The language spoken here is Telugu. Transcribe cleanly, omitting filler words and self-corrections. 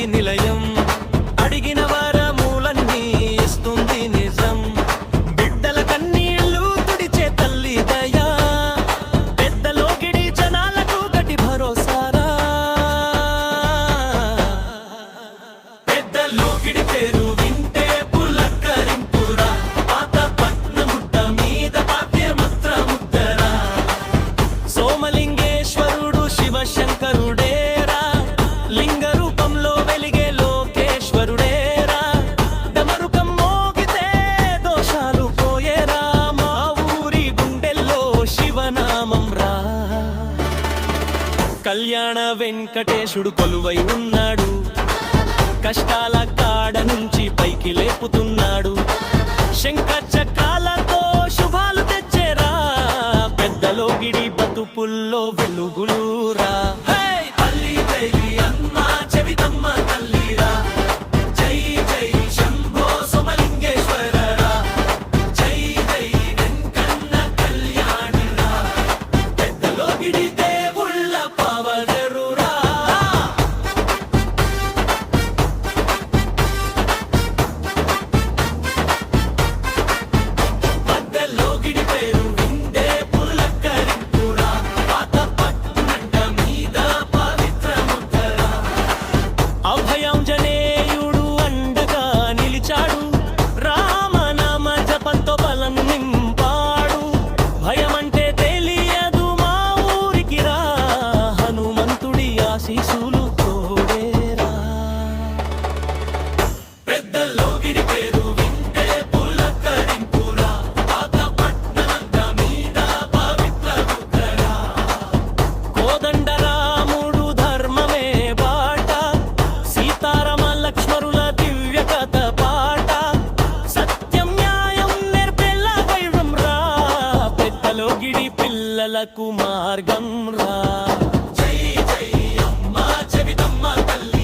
నిలయం అడిగిన వరములన్నీ ఇస్తుంది నిజం బిడ్డల కన్నీళ్లు తుడిచే తల్లి దయా పెద్దలోగిడి జనాలకు గట్టి భరోసారా పెద్దలోగిడి పేరు వింటే పులకరింపురా పాత పట్నముట్ట మీద పాఠ్యమంత్రముద్దరా సోమలింగేశ్వరుడు శివశంకరుడేరా లింగ రూపంలో వెలిగే లోకేశ్వరుడేరా డమరుకం మోగితే దోషాలు పోయేరా మా ఊరి గుండెల్లో శివనామం రా కళ్యాణ వెంకటేశుడు కొలువై ఉన్నాడు కష్టాల కాడ నుంచి పైకి లేపుతున్నాడు శంఖ చక్రాలతో శుభాలు తెచ్చేరా పెద్దలోగిడి బతుకుల్లో వెలుగులురా అభయాంజనేయుడు అండగా నిలిచాడు రామనామ జపంతో బలం నింపాడు భయమంటే తెలియదు మా ఊరికి రా హనుమంతుడి ఆశీసులు తోడేరా పెద్దలోగిడి పేరు వింటే పులకరింపురా పాత పట్నమంతా మీద పవిత్ర ముద్దరా కోదండ రాముడు ధర్మమే బాట సీతారామ లక్ష్మణుల దివ్య కథ పాట సత్యం న్యాయం నేర్పేలా వైరం రా పెద్దలోగిడి పిల్లలకు మార్గం రా జై జై అమ్మ చెవితమ్మ తల్లి